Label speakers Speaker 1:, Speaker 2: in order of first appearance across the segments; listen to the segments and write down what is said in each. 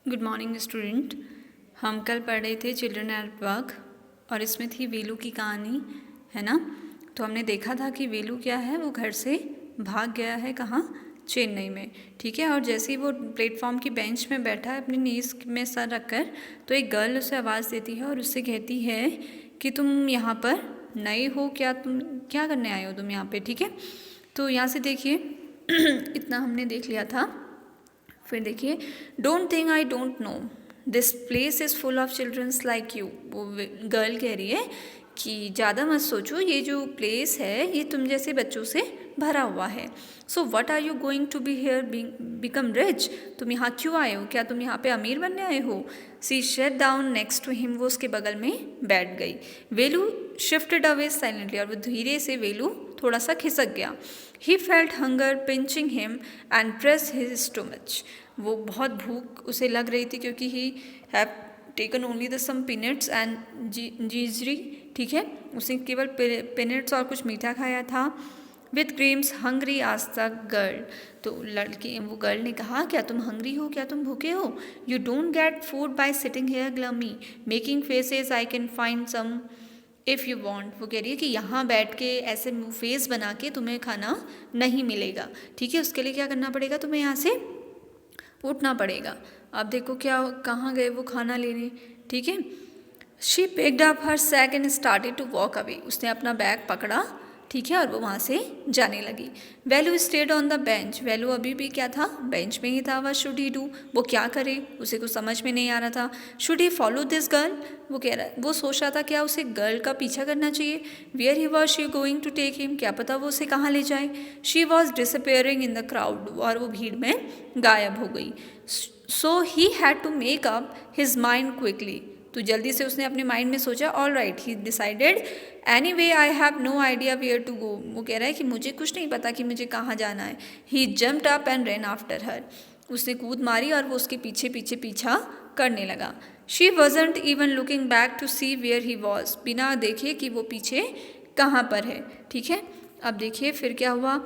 Speaker 1: Good morning student. हम कल पढ़ रहे थे चिल्ड्रन एट वर्क और इसमें थी वेलू की कहानी, है ना। तो हमने देखा था कि वेलू क्या है, वो घर से भाग गया है, कहाँ, चेन्नई में, ठीक है। और जैसे ही वो प्लेटफॉर्म की बेंच में बैठा है अपनी नीज़ में सर रखकर, तो एक गर्ल उसे आवाज़ देती है और उससे कहती है कि तुम यहाँ पर नए हो क्या, तुम क्या करने आए हो तुम यहाँ पे, ठीक है। तो यहाँ से देखिए इतना हमने देख लिया था। फिर देखिए, don't think I don't know, this place is full of childrens like you. वो गर्ल कह रही है कि ज़्यादा मत सोचो, ये जो प्लेस है ये तुम जैसे बच्चों से भरा हुआ है। So what are you going to be here become rich, तुम यहाँ क्यों आए हो, क्या तुम यहाँ पे अमीर बनने आए हो। सी शेट डाउन नेक्स्ट टू हिम, वो उसके बगल में बैठ गई। वेलू शिफ्टेड अवे साइलेंटली, और वो धीरे से वेलू थोड़ा सा खिसक गया। He felt hunger pinching him and press his stomach, वो बहुत भूख उसे लग रही थी क्योंकि he have taken only the some peanuts and jaggery, ठीक है, उसने केवल पीनट्स और कुछ मीठा खाया था। विथ क्रीम्स हंग्री आज तक गर्ल, तो लड़की वो गर्ल ने कहा, क्या तुम हंग्री हो, क्या तुम भूखे हो। You don't get food by sitting here gloomy making faces, I can find some if you want. वो कह रही है कि यहाँ बैठ के ऐसे फेस बना के तुम्हें खाना नहीं मिलेगा, ठीक है। उसके लिए क्या करना पड़ेगा, तुम्हें यहाँ से उठना पड़ेगा। अब देखो क्या, कहाँ गए वो खाना लेने, ठीक है। She picked up her sack and started to walk away, उसने अपना बैग पकड़ा, ठीक है, और वो वहाँ से जाने लगी। Value stayed on the bench, value अभी भी क्या था, बेंच में ही था। वह शुड ही डू, वो क्या करे, उसे कुछ समझ में नहीं आ रहा था। Should he follow this girl, वो कह रहा, वो सोच रहा था क्या उसे गर्ल का पीछा करना चाहिए। Where he was she going to take him, क्या पता वो उसे कहाँ ले जाए। She was disappearing in the crowd, और वो भीड़ में गायब हो गई। So he had to make up his mind quickly, तो जल्दी से उसने अपने माइंड में सोचा, all right, he decided anyway I have no idea where to go, वो कह रहा है कि मुझे कुछ नहीं पता कि मुझे कहाँ जाना है। He jumped up and ran after her, उसने कूद मारी और वो उसके पीछे पीछे पीछा करने लगा। She wasn't even looking back to see where he was, बिना देखे कि वो पीछे कहाँ पर है, ठीक है। अब देखिए फिर क्या हुआ।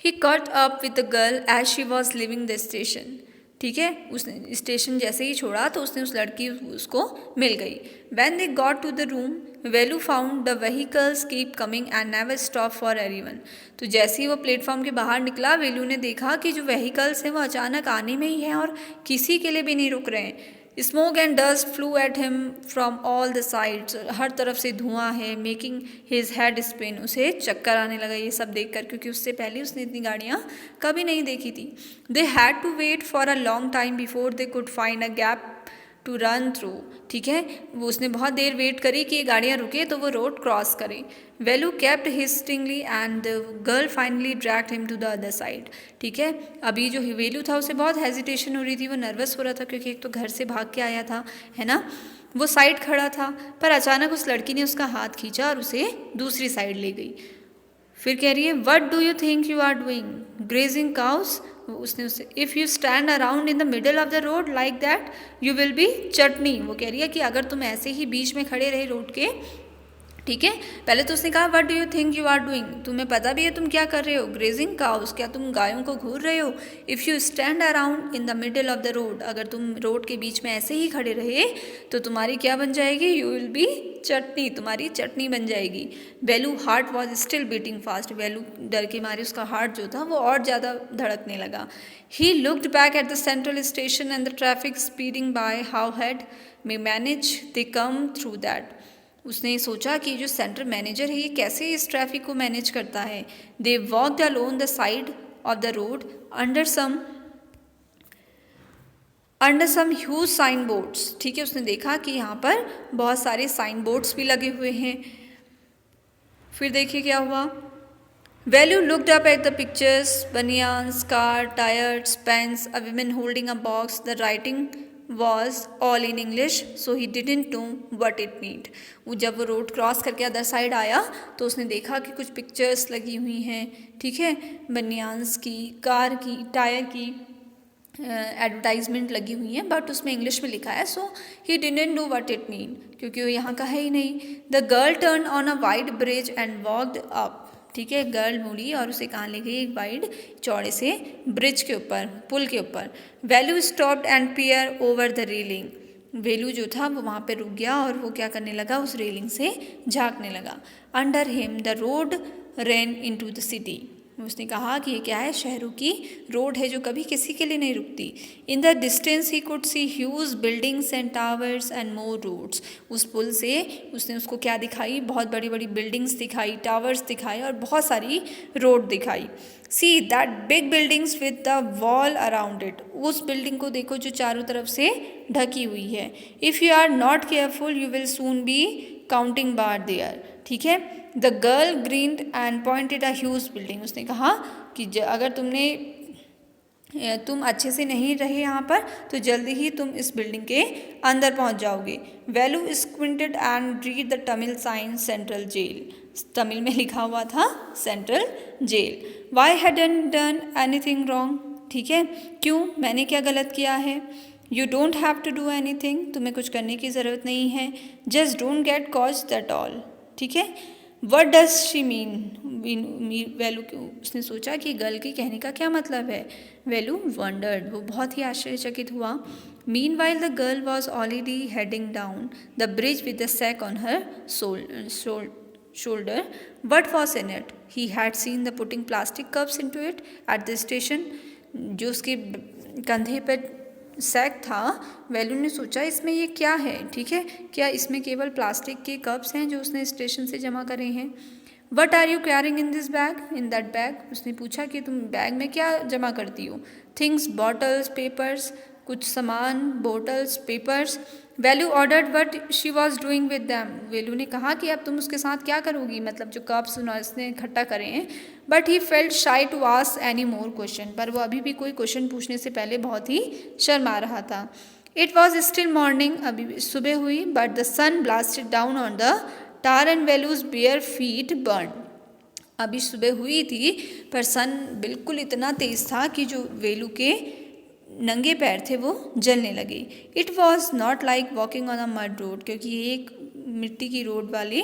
Speaker 1: ही caught up with the girl as she was leaving the station, ठीक है। उसने स्टेशन जैसे ही छोड़ा तो उसने उस लड़की उसको मिल गई। When they got to the room, Velu found the vehicles keep coming and never stop for everyone, तो जैसे ही वो प्लेटफॉर्म के बाहर निकला, वेलू ने देखा कि जो व्हीकल्स हैं वो अचानक आने में ही हैं और किसी के लिए भी नहीं रुक रहे हैं। Smoke and dust flew at him from all the sides, हर तरफ से धुआं है। मेकिंग हिज हेड स्पिन, उसे चक्कर आने लगा ये सब देखकर, क्योंकि उससे पहले उसने इतनी गाड़ियाँ कभी नहीं देखी थी। They had to wait for a long time before they could find a gap to run through, ठीक है। वो उसने बहुत देर वेट करी कि ये गाड़ियाँ रुके तो वो रोड क्रॉस करें। Velu kept hesitantly and the girl finally dragged him to the other side, ठीक है। अभी जो वेलू था उसे बहुत हेजिटेशन हो रही थी, वो नर्वस हो रहा था क्योंकि एक तो घर से भाग के आया था, है ना। वो साइड खड़ा था, पर अचानक उस लड़की ने उसका हाथ खींचा और उसे दूसरी साइड ले गई। फिर कह रही है, what do you think you are doing, grazing cows. उसने उससे, if you stand around in the middle of the road like that you will be chutney, वो कह रही है कि अगर तुम ऐसे ही बीच में खड़े रहे रोड के, ठीक है। पहले तो उसने कहा, what do you think you are doing, तुम्हें पता भी है तुम क्या कर रहे हो। ग्रेजिंग काउस, क्या तुम गायों को घूर रहे हो। If you stand around in the middle of the road, अगर तुम रोड के बीच में ऐसे ही खड़े रहे तो तुम्हारी क्या बन जाएगी, यू विल बी चटनी, तुम्हारी चटनी बन जाएगी। Velu heart was still beating fast, Velu डर के मारे उसका हार्ट जो था वो और ज़्यादा धड़कने लगा। He looked back at the central station and the traffic speeding by, how had may manage they come through that, उसने सोचा कि जो सेंट्रल मैनेजर है ये कैसे इस ट्रैफिक को मैनेज करता है। They walked alone the side of the road under some huge sign boards, ठीक है। उसने देखा कि यहाँ पर बहुत सारे साइन बोर्ड्स भी लगे हुए हैं। फिर देखिए क्या हुआ। Velu looked up at the pictures, banians, car, tyres, pens, a women holding a box, the writing was all in English, so he didn't know what it meant. वो जब वो रोड क्रॉस करके अदर साइड आया तो उसने देखा कि कुछ पिक्चर्स लगी हुई हैं, ठीक है, बनियान्स की, कार की, टायर की एडवर्टाइजमेंट लगी हुई हैं, बट उसमें इंग्लिश में लिखा है। So he didn't know what it mean, क्योंकि वो यहाँ का है ही नहीं। The girl turn on a wide bridge and walked up, ठीक है, गर्ल मुड़ी और उसे कहाँ ले गई, एक वाइड चौड़े से ब्रिज के ऊपर, पुल के ऊपर। Velu stopped and peer over the railing, Velu जो था वो वहाँ पे रुक गया और वो क्या करने लगा, उस रेलिंग से झांकने लगा। Under him the road rain into the city, उसने कहा कि ये क्या है, शहरों की रोड है जो कभी किसी के लिए नहीं रुकती। In the distance he could see huge buildings and towers and more roads, उस पुल से उसने उसको क्या दिखाई, बहुत बड़ी बड़ी बिल्डिंग्स दिखाई, टावर्स दिखाए और बहुत सारी रोड दिखाई। See that big buildings with the wall around it, उस बिल्डिंग को देखो जो चारों तरफ से ढकी हुई है। If you are not careful you will soon be counting bar there, ठीक है। The girl grinned and pointed a huge building, उसने कहा कि अगर तुम अच्छे से नहीं रहे यहाँ पर तो जल्दी ही तुम इस बिल्डिंग के अंदर पहुँच जाओगे। Velu squinted and read the Tamil sign central jail, Tamil में लिखा हुआ था central jail. Why hadn't done anything wrong, ठीक है, क्यों, मैंने क्या गलत किया है। You don't have to do anything, तुम्हें कुछ करने की ज़रूरत नहीं है। Just don't get cause that all, ठीक है। What does she mean, Velu उसने सोचा कि गर्ल के कहने का क्या मतलब है। वेलू वंडर्ड, वो बहुत ही आश्चर्यचकित हुआ। Meanwhile the girl was already heading down the bridge with the sack on her shoulder. What was in it? He had seen the putting plastic cups into it at the station. जो उसके कंधे पर sac था, वेलू ने सोचा इसमें ये क्या है, ठीक है, क्या इसमें केवल प्लास्टिक के कप्स हैं जो उसने स्टेशन से जमा करे हैं। What are you carrying in this bag, in that bag, उसने पूछा कि तुम बैग में क्या जमा करती हो। थिंग्स, बॉटल्स, पेपर्स, कुछ सामान, bottles, papers. Velu wondered what she was doing with them, Velu ने कहा कि अब तुम उसके साथ क्या करोगी, मतलब जो कप्स उसने इकट्ठा करे हैं। But he felt shy to ask any more question, पर वो अभी भी कोई क्वेश्चन पूछने से पहले बहुत ही शर्मा रहा था। इट वॉज स्टिल मॉर्निंग, अभी सुबह हुई, but the sun blasted down on the tar and Velu's bare feet burn, अभी सुबह हुई थी पर सन बिल्कुल इतना तेज़ था कि जो वेलू के नंगे पैर थे वो जलने लगे। It was not like walking on a mud road, क्योंकि ये एक मिट्टी की रोड वाली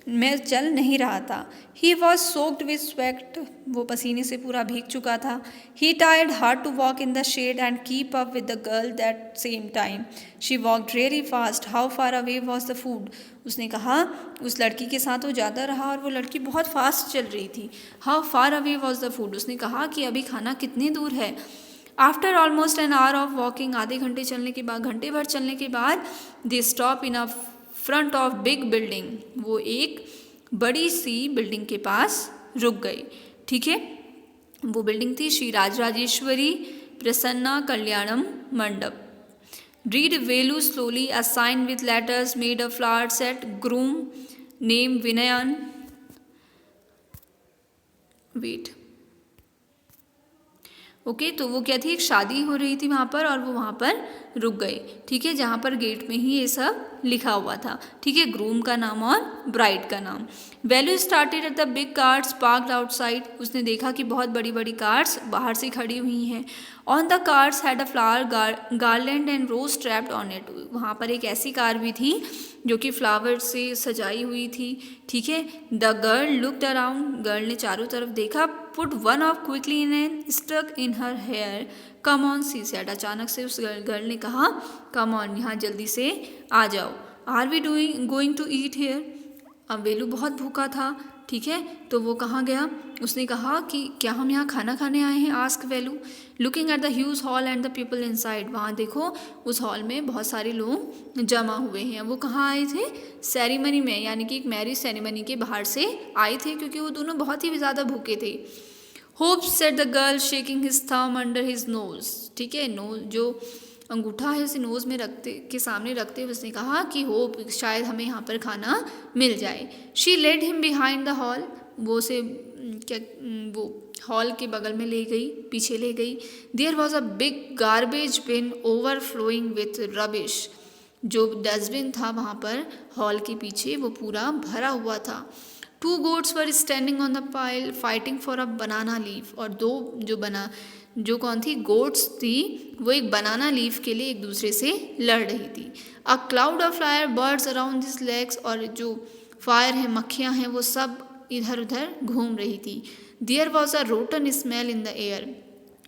Speaker 1: में चल नहीं रहा था। He was soaked with sweat, वो पसीने से पूरा भीग चुका था। He tried hard to walk in the shade and keep up with the girl that same time. She walked really fast. How far away was the food, उसने कहा उस लड़की के साथ वो ज़्यादा रहा और वो लड़की बहुत फास्ट चल रही थी। How far away was the food, उसने कहा कि अभी खाना कितनी दूर है। After almost an hour of walking, आधे घंटे चलने के बाद, घंटे भर चलने के बाद, they stop in a front of big building, वो एक बड़ी सी बिल्डिंग के पास रुक गई, ठीक है। वो बिल्डिंग थी Shri Rajrajeshwari Prasanna Kalyanam Mandap. Read Velu slowly a sign with letters made a flower set, groom name Vinayan, wait, okay तो वो क्या थी, एक शादी हो रही थी वहाँ पर और वो वहाँ पर रुक गए, ठीक है, जहाँ पर गेट में ही ये सब लिखा हुआ था, ठीक है, ग्रूम का नाम और ब्राइड का नाम। Velu started at the big cars parked outside, उसने देखा कि बहुत बड़ी बड़ी कार्स बाहर से खड़ी हुई हैं। On the cars had a flower garland and rose trapped on it, वहाँ पर एक ऐसी कार भी थी जो कि फ्लावर से सजाई हुई थी, ठीक है। The girl looked around, girl ने चारों तरफ देखा। Put one of quickly in and stuck in her hair, come on she said, अचानक से उस गर्ल ने कहा कम ऑन, यहाँ जल्दी से आ जाओ। Are we going to eat here, अब वेलू बहुत भूखा था, ठीक है, तो वो कहाँ गया, उसने कहा कि क्या हम यहाँ खाना खाने आए हैं, ask Velu. Looking at the huge hall and the people inside, वहाँ देखो उस हॉल में बहुत सारे लोग जमा हुए हैं। वो कहाँ आए थे, सेरेमनी में, यानी कि एक मैरिज सेरेमनी के बाहर से आए थे, क्योंकि वो दोनों बहुत ही ज़्यादा भूखे थे। Hope said the girl shaking his thumb under his nose, ठीक है, नोज जो अंगूठा है उसे नोज़ में रखते के सामने रखते हुए उसने कहा कि होप शायद हमें यहाँ पर खाना मिल जाए। She led him behind the hall, वो उसे वो हॉल के बगल में ले गई, पीछे ले गई। There was a big garbage bin overflowing with rubbish, जो डस्टबिन था वहाँ पर हॉल के पीछे वो पूरा भरा हुआ था। To goats were standing on the pile fighting for a banana leaf, और दो जो कौन थी, गोट्स थी, वो एक बनाना लीफ के लिए एक दूसरे से लड़ रही थी। A cloud of fire birds around this legs, और जो फायर है, मक्खियाँ हैं, वो सब
Speaker 2: इधर उधर घूम रही थी। There was a rotten smell in the air,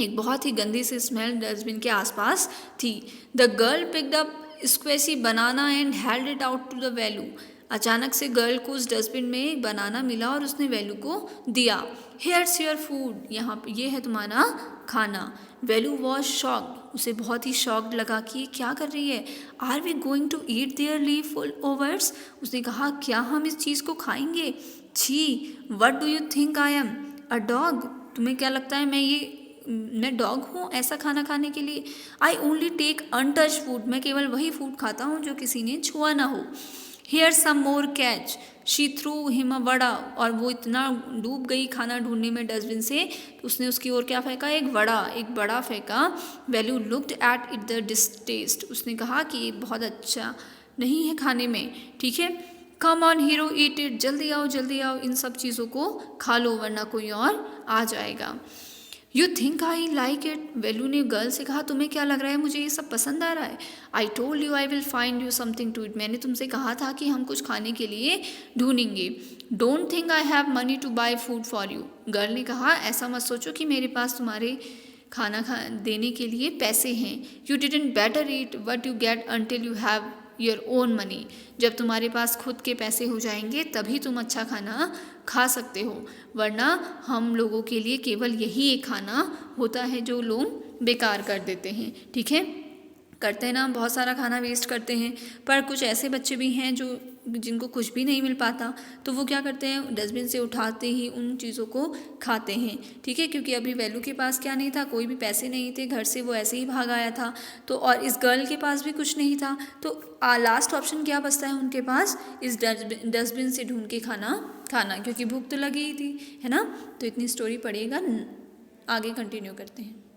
Speaker 2: एक बहुत ही गंदी सी स्मेल डस्टबिन के आसपास थी। The girl picked up squashy banana and held it out to the Velu, अचानक से गर्ल को उस डस्टबिन में एक बनाना मिला और उसने वेलू को दिया। हेयर्स योर फूड, यहाँ पे ये है तुम्हारा खाना। वेलू वॉज शॉक्ड, उसे बहुत ही शॉक्ड लगा कि ये क्या कर रही है। Are we going to eat their leftovers, उसने कहा क्या हम इस चीज़ को खाएंगे। छी, what do you think I am a dog, तुम्हें क्या लगता है मैं डॉग हूँ ऐसा खाना खाने के लिए। I only take untouch food, मैं केवल वही फूड खाता हूँ जो किसी ने छुआ ना हो। Here some more catch, she threw him a vada, और वो इतना डूब गई खाना ढूंढने में डस्टबिन से, तो उसने उसकी ओर क्या फेंका, एक बड़ा फेंका। Value looked at it the distaste, उसने कहा कि ये बहुत अच्छा नहीं है खाने में, ठीक है। Come on hero eat it, जल्दी आओ इन सब चीज़ों को खा लो वरना कोई और आ जाएगा। You think I like it, Velu ने गर्ल से कहा तुम्हें क्या लग रहा है मुझे ये सब पसंद आ रहा है। I told you I will find you something to eat, मैंने तुमसे कहा था कि हम कुछ खाने के लिए ढूंढेंगे। Don't think I have money two by food for you, girl ने कहा ऐसा मत सोचो कि मेरे पास तुम्हारे खाना देने के लिए पैसे हैं। You didn't better eat what you get until you have your own money, जब तुम्हारे पास खुद के पैसे हो जाएंगे तभी तुम अच्छा खाना खा सकते हो, वरना हम लोगों के लिए केवल यही एक खाना होता है जो लोग बेकार कर देते हैं, ठीक है। करते हैं ना, बहुत सारा खाना वेस्ट करते हैं, पर कुछ ऐसे बच्चे भी हैं जिनको कुछ भी नहीं मिल पाता, तो वो क्या करते हैं, डस्टबिन से उठाते ही उन चीज़ों को खाते हैं, ठीक है। क्योंकि अभी वैल्यू के पास क्या नहीं था, कोई भी पैसे नहीं थे, घर से वो ऐसे ही भाग आया था, तो और इस गर्ल के पास भी कुछ नहीं था, तो लास्ट ऑप्शन क्या बचता है उनके पास, इस डस्टबिन से ढूंढ के खाना, क्योंकि भूख तो लगी ही थी, है ना। तो इतनी स्टोरी पढ़िएगा, आगे कंटिन्यू करते हैं।